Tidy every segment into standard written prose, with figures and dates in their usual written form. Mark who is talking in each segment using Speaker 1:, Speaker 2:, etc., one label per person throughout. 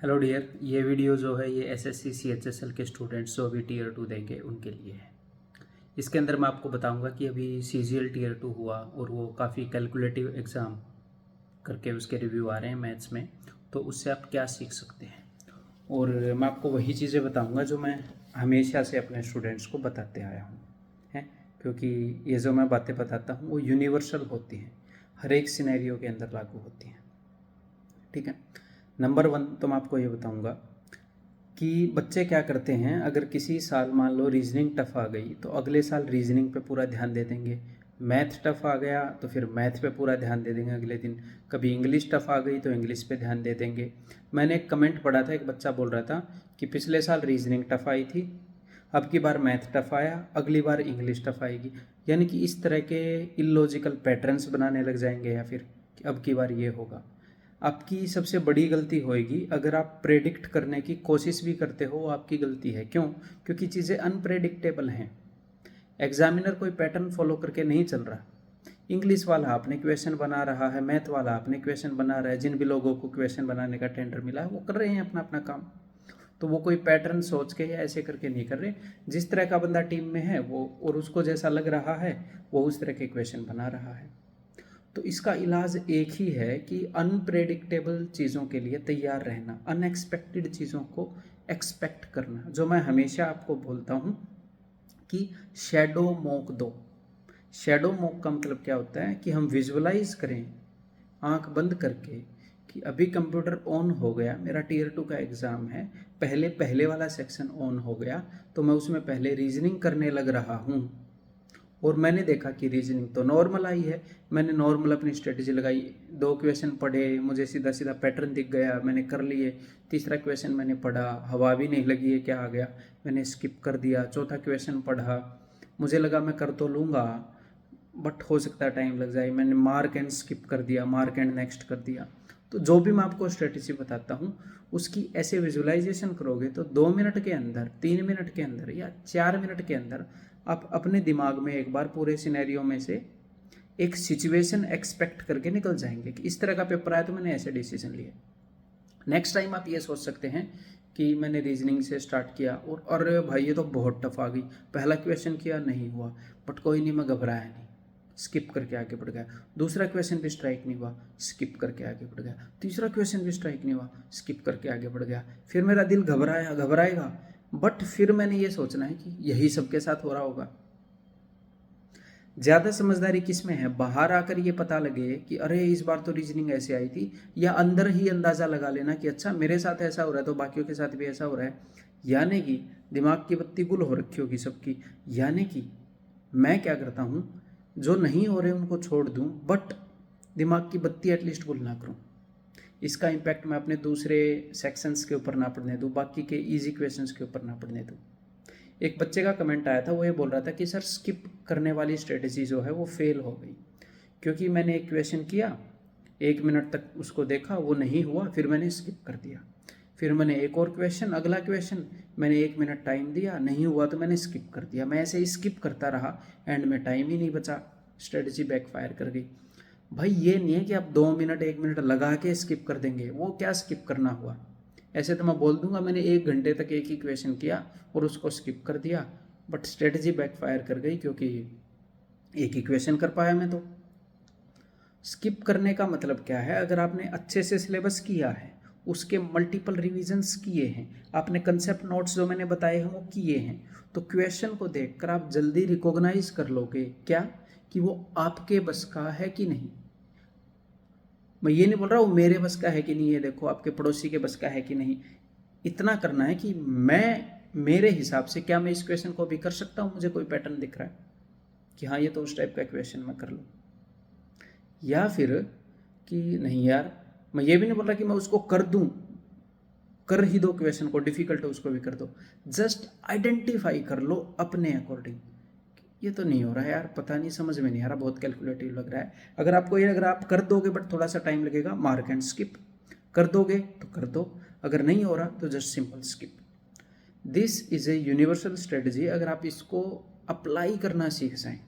Speaker 1: Hello dear, ये video जो है ये एसएससी सीएचएसएल के स्टूडेंट्स जो अभी टीयर 2 देंगे उनके लिए है। इसके अंदर मैं आपको बताऊंगा कि अभी सीजीएल टीयर 2 हुआ और वो काफ़ी कैलकुलेटिव एग्ज़ाम करके उसके रिव्यू आ रहे हैं मैथ्स में, तो उससे आप क्या सीख सकते हैं। और मैं आपको वही चीज़ें बताऊँगा जो मैं हमेशा से अपने स्टूडेंट्स को बताते आया हूँ, हैं, क्योंकि ये जो मैं बातें बताता हूँ वो यूनिवर्सल होती हैं, हर एक सिनेरियो के अंदर लागू होती हैं। ठीक है। नंबर 1 तो मैं आपको ये बताऊंगा कि बच्चे क्या करते हैं, अगर किसी साल मान लो रीजनिंग टफ आ गई तो अगले साल रीजनिंग पे पूरा ध्यान दे देंगे। मैथ टफ आ गया तो फिर मैथ पे पूरा ध्यान दे देंगे अगले दिन। कभी इंग्लिश टफ आ गई तो इंग्लिश पे ध्यान दे देंगे। मैंने एक कमेंट पढ़ा था, एक बच्चा बोल रहा था कि पिछले साल रीजनिंग टफ आई थी, अब की बार मैथ टफ आया, अगली बार इंग्लिश टफ आएगी। यानी कि इस तरह के इलॉजिकल पैटर्न्स बनाने लग जाएंगे, या फिर अब की बार ये होगा। आपकी सबसे बड़ी गलती होएगी अगर आप प्रेडिक्ट करने की कोशिश भी करते हो, वो आपकी गलती है। क्यों? क्योंकि चीज़ें अनप्रेडिक्टेबल हैं। एग्जामिनर कोई पैटर्न फॉलो करके नहीं चल रहा। इंग्लिश वाला अपने क्वेश्चन बना रहा है, मैथ वाला अपने क्वेश्चन बना रहा है। जिन भी लोगों को क्वेश्चन बनाने का टेंडर मिला है वो कर रहे हैं अपना अपना काम। तो वो कोई पैटर्न सोच के या ऐसे करके नहीं कर रहे। जिस तरह का बंदा टीम में है वो और उसको जैसा लग रहा है वो उस तरह के क्वेश्चन बना रहा है। तो इसका इलाज एक ही है कि अनप्रेडिक्टेबल चीज़ों के लिए तैयार रहना, अनएक्सपेक्टेड चीज़ों को एक्सपेक्ट करना। जो मैं हमेशा आपको बोलता हूँ कि शैडो मॉक दो। शैडो मॉक का मतलब क्या होता है कि हम विजुअलाइज करें आंख बंद करके कि अभी कंप्यूटर ऑन हो गया, मेरा टीयर 2 का एग्ज़ाम है, पहले वाला सेक्शन ऑन हो गया तो मैं उसमें पहले रीजनिंग करने लग रहा हूँ और मैंने देखा कि रीजनिंग तो नॉर्मल आई है। मैंने नॉर्मल अपनी स्ट्रेटजी लगाई, 2 क्वेश्चन पढ़े, मुझे सीधा सीधा पैटर्न दिख गया, मैंने कर लिए। तीसरा क्वेश्चन मैंने पढ़ा, हवा भी नहीं लगी है क्या आ गया, मैंने स्किप कर दिया। चौथा क्वेश्चन पढ़ा, मुझे लगा मैं कर तो लूँगा बट हो सकता है टाइम लग जाए, मैंने मार्क एंड स्किप कर दिया, मार्क एंड नेक्स्ट कर दिया। तो जो भी मैं आपको स्ट्रेटजी बताता हूँ उसकी ऐसे विजुअलाइजेशन करोगे तो 2 मिनट के अंदर, 3 मिनट के अंदर या 4 मिनट के अंदर आप अपने दिमाग में एक बार पूरे सिनेरियो में से एक सिचुएशन एक्सपेक्ट करके निकल जाएंगे कि इस तरह का पेपर आया तो मैंने ऐसे डिसीजन लिए। नेक्स्ट टाइम आप ये सोच सकते हैं कि मैंने रीजनिंग से स्टार्ट किया और अरे भाई ये तो बहुत टफ आ गई, पहला क्वेश्चन किया नहीं हुआ बट कोई नहीं, मैं घबराया नहीं, स्किप करके आगे बढ़ गया। दूसरा क्वेश्चन भी स्ट्राइक नहीं हुआ, स्किप करके आगे बढ़ गया। तीसरा क्वेश्चन भी स्ट्राइक नहीं हुआ, स्किप करके आगे बढ़ गया। फिर मेरा दिल घबराएगा बट फिर मैंने ये सोचना है कि यही सबके साथ हो रहा होगा। ज़्यादा समझदारी किस में है, बाहर आकर ये पता लगे कि अरे इस बार तो रीजनिंग ऐसे आई थी, या अंदर ही अंदाज़ा लगा लेना कि अच्छा मेरे साथ ऐसा हो रहा है तो बाकियों के साथ भी ऐसा हो रहा है। यानी कि दिमाग की बत्ती गुल हो रखी होगी सबकी। यानी कि मैं क्या करता हूँ, जो नहीं हो रहे उनको छोड़ दूँ बट दिमाग की बत्ती एटलीस्ट गुल ना करूँ। इसका इम्पैक्ट मैं अपने दूसरे सेक्शंस के ऊपर ना पढ़ने दूँ, बाकी के ईजी क्वेश्चंस के ऊपर ना पढ़ने दूँ। एक बच्चे का कमेंट आया था, वो ये बोल रहा था कि सर स्किप करने वाली स्ट्रेटजी जो है वो फेल हो गई, क्योंकि मैंने एक क्वेश्चन किया, 1 मिनट तक उसको देखा, वो नहीं हुआ, फिर मैंने स्किप कर दिया। फिर मैंने एक और क्वेश्चन, अगला क्वेश्चन, मैंने 1 मिनट टाइम दिया, नहीं हुआ तो मैंने स्किप कर दिया। मैं ऐसे ही स्किप करता रहा, एंड में टाइम ही नहीं बचा, स्ट्रेटजी बैकफायर कर गई। भाई ये नहीं है कि आप 2 मिनट 1 मिनट लगा के स्किप कर देंगे, वो क्या स्किप करना हुआ। ऐसे तो मैं बोल दूंगा मैंने 1 घंटे तक एक ही क्वेश्चन किया और उसको स्किप कर दिया, बट स्ट्रेटजी बैकफायर कर गई क्योंकि एक ही क्वेश्चन कर पाया मैं। तो स्किप करने का मतलब क्या है, अगर आपने अच्छे से सिलेबस किया है, उसके मल्टीपल रिविजन्स किए हैं, आपने कंसेप्ट नोट्स जो मैंने बताए हैं वो किए हैं, तो क्वेश्चन को देखकर आप जल्दी रिकॉग्नाइज कर लोगे क्या कि वो आपके बस का है कि नहीं। मैं ये नहीं बोल रहा वो मेरे बस का है कि नहीं, ये देखो आपके पड़ोसी के बस का है कि नहीं। इतना करना है कि मेरे हिसाब से क्या मैं इस क्वेश्चन को भी कर सकता हूँ, मुझे कोई पैटर्न दिख रहा है कि हाँ ये तो उस टाइप का क्वेश्चन मैं कर लूँ। या फिर कि नहीं यार, मैं ये भी नहीं बोल रहा कि मैं उसको कर दूँ, कर ही दो, क्वेश्चन को डिफिकल्ट है उसको भी कर दो। जस्ट आइडेंटिफाई कर लो अपने अकॉर्डिंग, ये तो नहीं हो रहा है यार, पता नहीं, समझ में नहीं आ रहा, बहुत कैलकुलेटिव लग रहा है। अगर आपको ये, अगर आप कर दोगे बट थोड़ा सा टाइम लगेगा, मार्क एंड स्किप। कर दोगे तो कर दो, अगर नहीं हो रहा तो just simple skip. This is a universal strategy. अगर आप इसको अप्लाई करना सीख जाएं,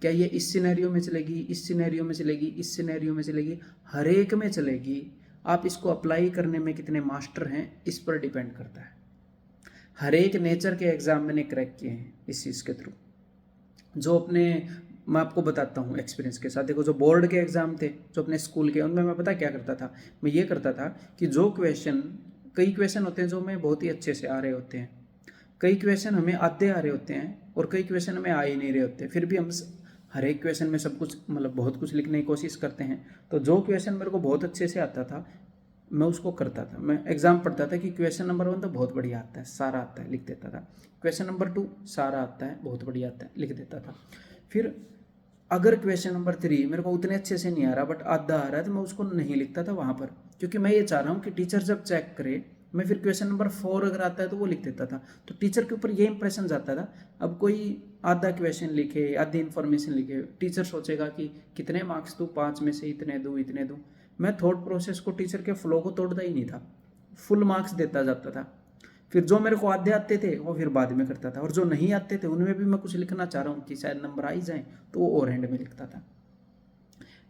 Speaker 1: क्या ये इस सिनेरियो में चलेगी, इस सिनेरियो में चलेगी, इस सिनेरियो में चलेगी, हर एक में चलेगी। आप इसको अप्लाई करने में कितने मास्टर हैं इस पर डिपेंड करता है। हर एक नेचर के एग्ज़ाम मैंने क्रैक किए हैं इस चीज़ के थ्रू, जो अपने, मैं आपको बताता हूँ एक्सपीरियंस के साथ। देखो जो बोर्ड के एग्ज़ाम थे जो अपने स्कूल के, उनमें मैं पता क्या करता था, मैं ये करता था कि जो क्वेश्चन, कई क्वेश्चन होते हैं जो हमें बहुत ही अच्छे से आ रहे होते हैं, कई क्वेश्चन हमें आधे आ रहे होते हैं और कई क्वेश्चन हमें आ ही नहीं रहे होते, फिर भी हम हर एक क्वेश्चन में सब कुछ मतलब बहुत कुछ लिखने की कोशिश करते हैं। तो जो क्वेश्चन मेरे को बहुत अच्छे से आता था मैं उसको करता था। मैं एग्ज़ाम पढ़ता था कि क्वेश्चन नंबर 1 तो बहुत बढ़िया आता है, सारा आता है, लिख देता था। क्वेश्चन नंबर 2 सारा आता है, बहुत बढ़िया आता है, लिख देता था। फिर अगर क्वेश्चन नंबर 3 मेरे को उतने अच्छे से नहीं आ रहा बट आधा आ रहा है तो मैं उसको नहीं लिखता था वहाँ पर, क्योंकि मैं ये चाह रहा हूँ कि टीचर जब चेक करे, मैं फिर क्वेश्चन नंबर 4 अगर आता है तो वो लिख देता था, तो टीचर के ऊपर ये इंप्रेशन जाता था। अब कोई आधा क्वेश्चन लिखे, आधी इन्फॉर्मेशन लिखे, टीचर सोचेगा कि कितने मार्क्स दूँ, 5 में से इतने दूँ इतने दूँ। मैं थॉट प्रोसेस को, टीचर के फ्लो को तोड़ता ही नहीं था, फुल मार्क्स देता जाता था। फिर जो मेरे को आधे आते थे वो फिर बाद में करता था, और जो नहीं आते थे उनमें भी मैं कुछ लिखना चाह रहा हूँ कि शायद नंबर आ ही जाए, तो वो और एंड में लिखता था।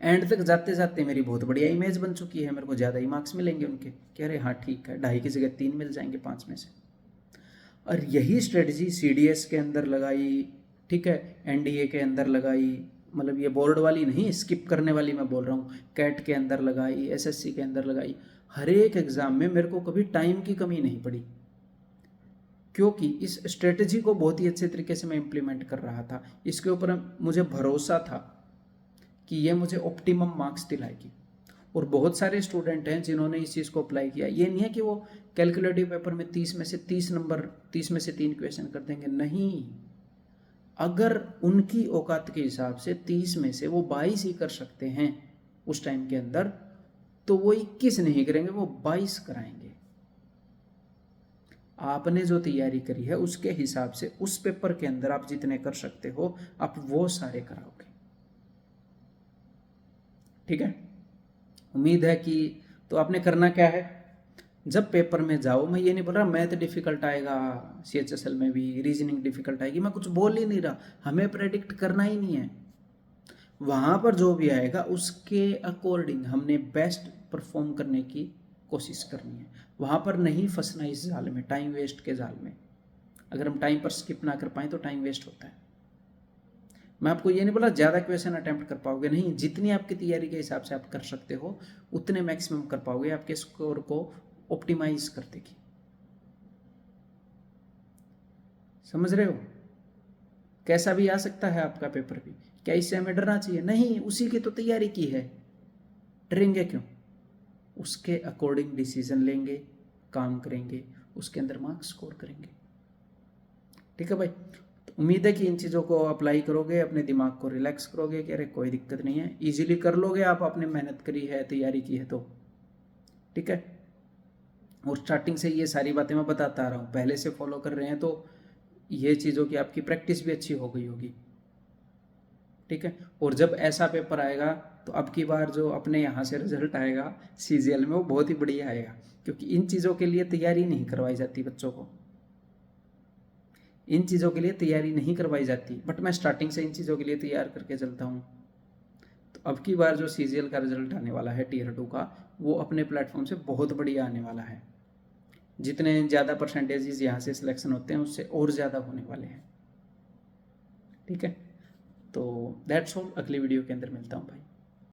Speaker 1: एंड तक जाते जाते मेरी बहुत बढ़िया इमेज बन चुकी है, मेरे को ज़्यादा ही मार्क्स मिलेंगे उनके, कह रहे हाँ ठीक है, 2.5 की जगह 3 मिल जाएंगे 5 में से। और यही स्ट्रेटजी CDS के अंदर लगाई, ठीक है, NDA के अंदर लगाई, मतलब ये बोर्ड वाली नहीं, स्किप करने वाली मैं बोल रहा हूँ, कैट के अंदर लगाई, SSC के अंदर लगाई। हर एक एग्ज़ाम में मेरे को कभी टाइम की कमी नहीं पड़ी, क्योंकि इस स्ट्रेटजी को बहुत ही अच्छे तरीके से मैं इम्प्लीमेंट कर रहा था। इसके ऊपर मुझे भरोसा था कि ये मुझे ऑप्टिमम मार्क्स दिलाएगी। और बहुत सारे स्टूडेंट हैं जिन्होंने इस चीज़ को अप्लाई किया। ये नहीं है कि वो कैलकुलेटिव पेपर में 30 में से 30 नंबर, 30 में से 3 क्वेश्चन कर देंगे, नहीं। अगर उनकी औकात के हिसाब से 30 में से वो 22 ही कर सकते हैं उस टाइम के अंदर, तो वो 21 नहीं करेंगे, वो 22 कराएंगे। आपने जो तैयारी करी है उसके हिसाब से उस पेपर के अंदर आप जितने कर सकते हो आप वो सारे कराओगे, ठीक है। उम्मीद है कि, तो आपने करना क्या है, जब पेपर में जाओ, मैं ये नहीं बोल रहा मैथ डिफिकल्ट आएगा, CHSL में भी रीजनिंग डिफिकल्ट आएगी, मैं कुछ बोल ही नहीं रहा, हमें प्रेडिक्ट करना ही नहीं है। वहाँ पर जो भी आएगा उसके अकॉर्डिंग हमने बेस्ट परफॉर्म करने की कोशिश करनी है। वहाँ पर नहीं फंसना इस जाल में, टाइम वेस्ट के जाल में। अगर हम टाइम पर स्किप ना कर पाएँ तो टाइम वेस्ट होता है। मैं आपको ये नहीं बोला ज़्यादा क्वेश्चन अटेम्प्ट कर पाओगे, नहीं, जितनी आपकी तैयारी के हिसाब से आप कर सकते हो उतने मैक्सिमम कर पाओगे, आपके स्कोर को ऑप्टिमाइज कर देगी। समझ रहे हो, कैसा भी आ सकता है आपका पेपर भी, क्या इससे हमें डरना चाहिए? नहीं, उसी की तो तैयारी की है, डरेंगे क्यों? उसके अकॉर्डिंग डिसीजन लेंगे, काम करेंगे, उसके अंदर मार्क्स स्कोर करेंगे, ठीक है भाई। तो उम्मीद है कि इन चीज़ों को अप्लाई करोगे, अपने दिमाग को रिलैक्स करोगे कि अरे कोई दिक्कत नहीं है, इजीली कर लोगे आप, आपने मेहनत करी है, तैयारी की है तो, ठीक है। और स्टार्टिंग से ये सारी बातें मैं बताता आ रहा हूँ, पहले से फॉलो कर रहे हैं तो ये चीज़ों की आपकी प्रैक्टिस भी अच्छी हो गई होगी, ठीक है। और जब ऐसा पेपर आएगा तो अब की बार जो अपने यहाँ से रिजल्ट आएगा CGL में वो बहुत ही बढ़िया आएगा, क्योंकि इन चीज़ों के लिए तैयारी नहीं करवाई जाती बच्चों को, इन चीज़ों के लिए तैयारी नहीं करवाई जाती, बट मैं स्टार्टिंग से इन चीज़ों के लिए तैयार करके चलता हूँ। तो अब की बार जो CGL का रिजल्ट आने वाला है Tier 2 का, वो अपने प्लेटफॉर्म से बहुत बढ़िया आने वाला है। जितने ज़्यादा परसेंटेजेस यहाँ से सिलेक्शन होते हैं उससे और ज़्यादा होने वाले हैं, ठीक है। तो दैट्स ऑल, अगली वीडियो के अंदर मिलता हूँ भाई।